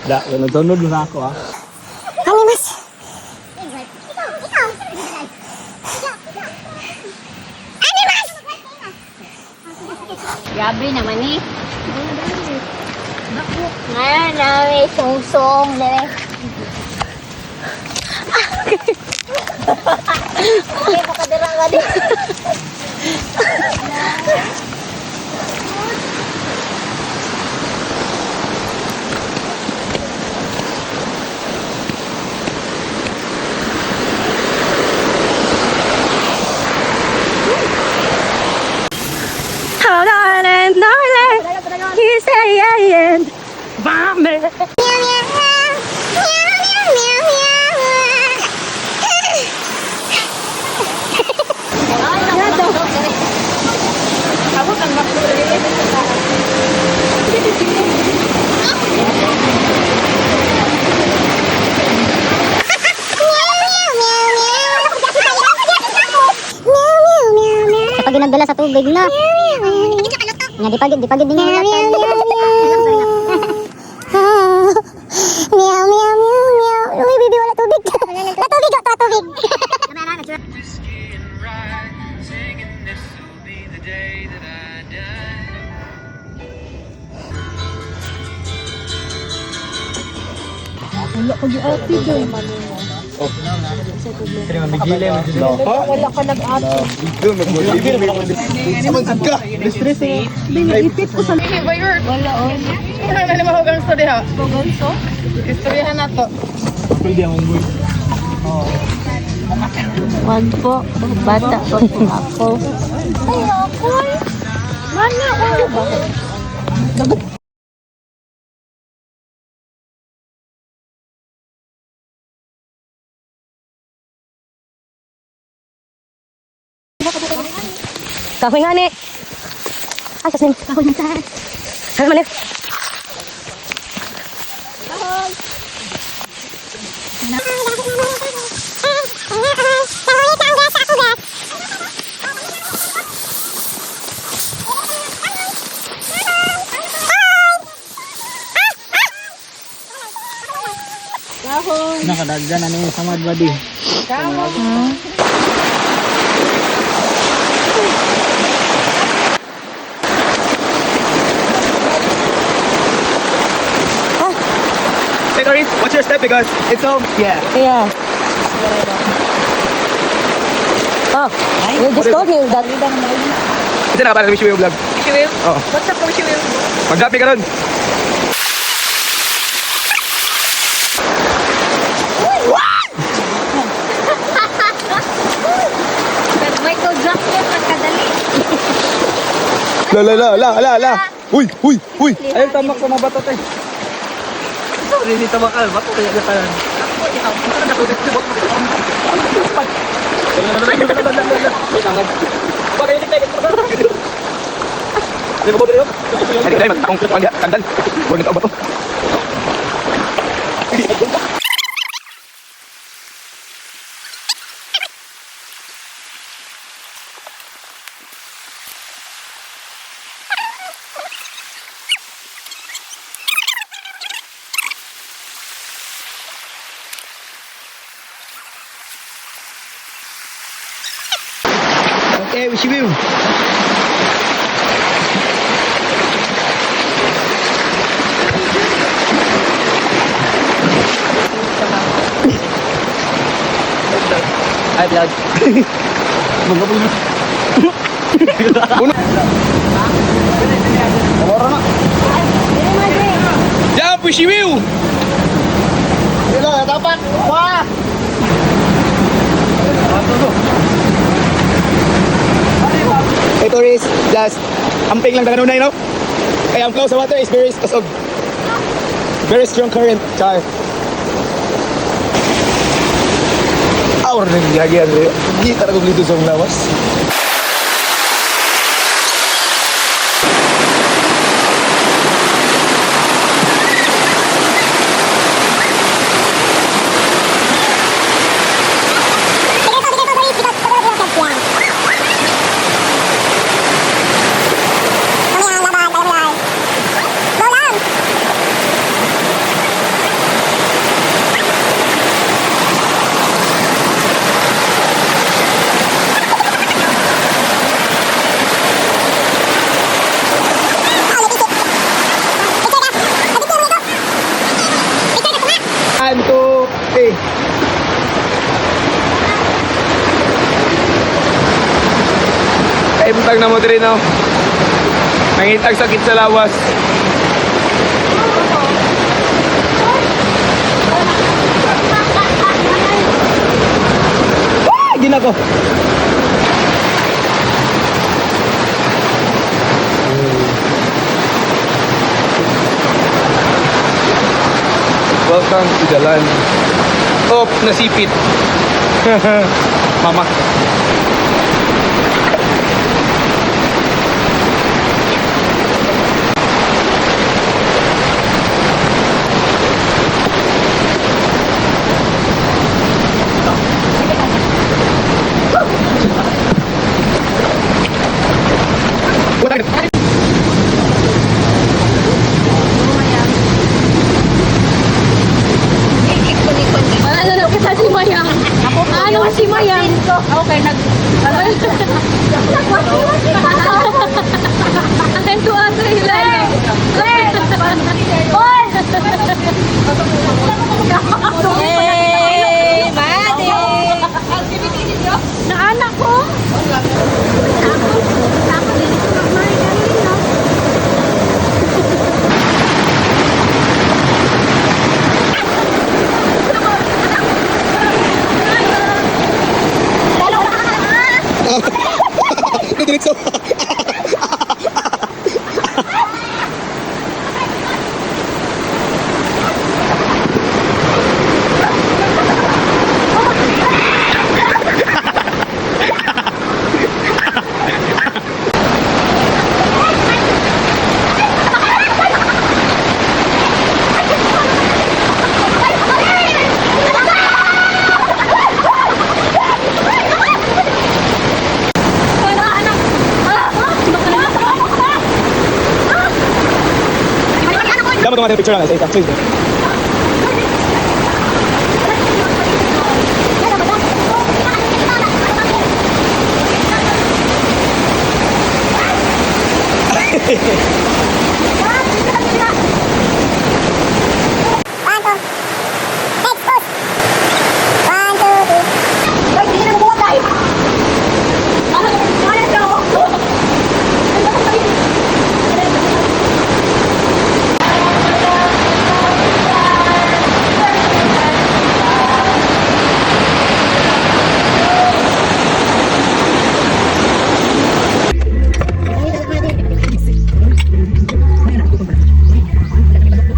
Da, nagtunod na ako ah. Animas. Animas! Grabe naman eh. Ngayon na may song-song. Okay, makadara ka din. Oh, darling, darling, he's saying, mommy. Pag nagdala sa tubig na. Nga di pagid din yung ulat. Meow meow meow meow. Uy, bibi wala tubig. Tubig. Wala ko di ate doon. Wala ka nag-ate. Ipit ko sa wala o. Ano na naman huwag ang story ha? Pagonso? Istoryahan na to. Wag po. Bata pa po ako. Ay, ako. Mana ako. Kahoy nga ni. Ay, sasin. Kahoy nga sa. Kahoy nga ni. Nakadaggan na niya sa madwadi. Hey Doris, what's your step? Because it's yeah. Yeah. Oh, you just told me that. Ito na para sa Wish You Will vlog. Wish you will? Oo. What's up, wish you will? Mag-happy ka nun. Michael Jackson pagkadali. La. Uy. Ayun, tamak ko mabato tayo. Hindi tamakal, bato kaya gatalan. Dali, magtakong kandal. Huwag nito ba to? Okay, wish you will. Ay, vlog. Jump, wish you will. Dapat! Wah! Hey Doris, just amping lang na kanunay, no? Kaya ang flow sa water is very kasog. Very strong current, char. Aur rin gagyan. Hindi talaga dito sa lawas. 1, 2, 3. Kaimtag na mo diri no. Nangitag sakit sa lawas. Hindi na ko. Welcome to the land of nasipit. Mama. Ano na kita si Mayang? Ano si Mayang? Okay, Ang tuwa sa ilan. Hey, Madi! Na anak ko? Diretso. Dapat tumating picture lang sa isa. Please.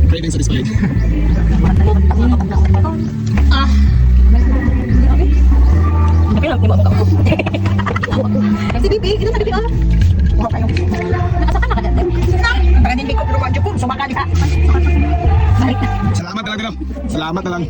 Craving satisfied. Si Bibi, ito sa Bibi ah. Nakasaka na ka dati. Salamat na lang. Salamat na lang.